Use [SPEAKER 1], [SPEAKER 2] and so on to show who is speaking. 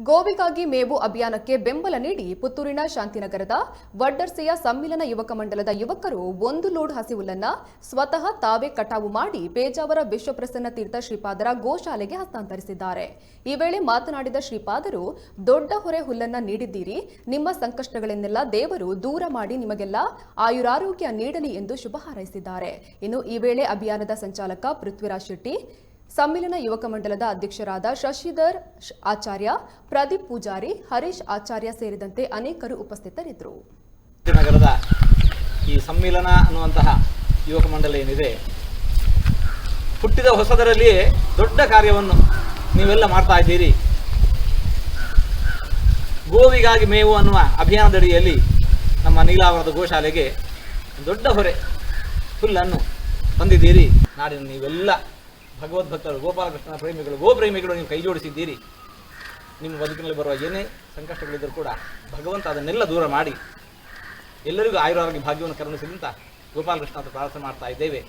[SPEAKER 1] ಗೋವಿಗಾಗಿ ಮೇವು ಅಭಿಯಾನಕ್ಕೆ ಬೆಂಬಲ ನೀಡಿ ಪುತ್ತೂರಿನ ಶಾಂತಿನಗರದ ವಡ್ಡರ್ಸೆಯ ಸಮ್ಮಿಲನ ಯುವಕ ಮಂಡಲದ ಯುವಕರು 1 ಲೋಡ್ ಹಸಿ ಹುಲ್ಲನ್ನು ಸ್ವತಃ ತಾವೇ ಕಟಾವು ಮಾಡಿ ಪೇಜಾವರ ವಿಶ್ವಪ್ರಸನ್ನ ತೀರ್ಥ ಶ್ರೀಪಾದರ ಗೋಶಾಲೆಗೆ ಹಸ್ತಾಂತರಿಸಿದ್ದಾರೆ. ಈ ವೇಳೆ ಮಾತನಾಡಿದ ಶ್ರೀಪಾದರು, ದೊಡ್ಡ ಹೊರೆ ಹುಲ್ಲನ್ನು ನೀಡಿದ್ದೀರಿ, ನಿಮ್ಮ ಸಂಕಷ್ಟಗಳನ್ನೆಲ್ಲ ದೇವರು ದೂರ ಮಾಡಿ ನಿಮಗೆಲ್ಲ ಆಯುರಾರೋಗ್ಯ ನೀಡಲಿ ಎಂದು ಶುಭ ಹಾರೈಸಿದ್ದಾರೆ. ಇನ್ನು ಈ ವೇಳೆ ಅಭಿಯಾನದ ಸಂಚಾಲಕ ಪೃಥ್ವಿರಾಜ್ ಶೆಟ್ಟಿ, ಸಮ್ಮಿಲನ ಯುವಕ ಮಂಡಲದ ಅಧ್ಯಕ್ಷರಾದ ಶಶಿಧರ್ ಆಚಾರ್ಯ, ಪ್ರದೀಪ್ ಪೂಜಾರಿ, ಹರೀಶ್ ಆಚಾರ್ಯ ಸೇರಿದಂತೆ ಅನೇಕರು ಉಪಸ್ಥಿತರಿದ್ದರು.
[SPEAKER 2] ನಗರದ ಈ ಸಮ್ಮಿಲನ ಅನ್ನುವಂತಹ ಯುವಕ ಮಂಡಲ ಏನಿದೆ, ಹುಟ್ಟಿದ ಹೊಸದರಲ್ಲಿ ದೊಡ್ಡ ಕಾರ್ಯವನ್ನು ನೀವೆಲ್ಲ ಮಾಡ್ತಾ ಇದ್ದೀರಿ. ಗೋವಿಗಾಗಿ ಮೇವು ಅನ್ನುವ ಅಭಿಯಾನದಡಿಯಲ್ಲಿ ನಮ್ಮ ನೀಲಾವರದ ಗೋಶಾಲೆಗೆ ದೊಡ್ಡ ಹೊರೆ ಹುಲ್ಲನ್ನು ತಂದಿದ್ದೀರಿ. ನಾಡಿನ ನೀವೆಲ್ಲ ಭಗವದ್ಭಕ್ತರು, ಗೋಪಾಲಕೃಷ್ಣನ ಪ್ರೇಮಿಗಳು, ಗೋಪ್ರೇಮಿಗಳು ನೀವು ಕೈ ಜೋಡಿಸಿದ್ದೀರಿ. ನಿಮ್ಮ ಬದುಕಿನಲ್ಲಿ ಬರುವ ಏನೇ ಸಂಕಷ್ಟಗಳಿದ್ದರೂ ಕೂಡ ಭಗವಂತ ಅದನ್ನೆಲ್ಲ ದೂರ ಮಾಡಿ ಎಲ್ಲರಿಗೂ ಆಯುರಾರೋಗ್ಯ ಭಾಗ್ಯವನ್ನು ಕರುಣಿಸಿದಂತ ಗೋಪಾಲಕೃಷ್ಣ ಅಂತ ಪ್ರಾರ್ಥನೆ ಮಾಡ್ತಾ ಇದ್ದೇವೆ.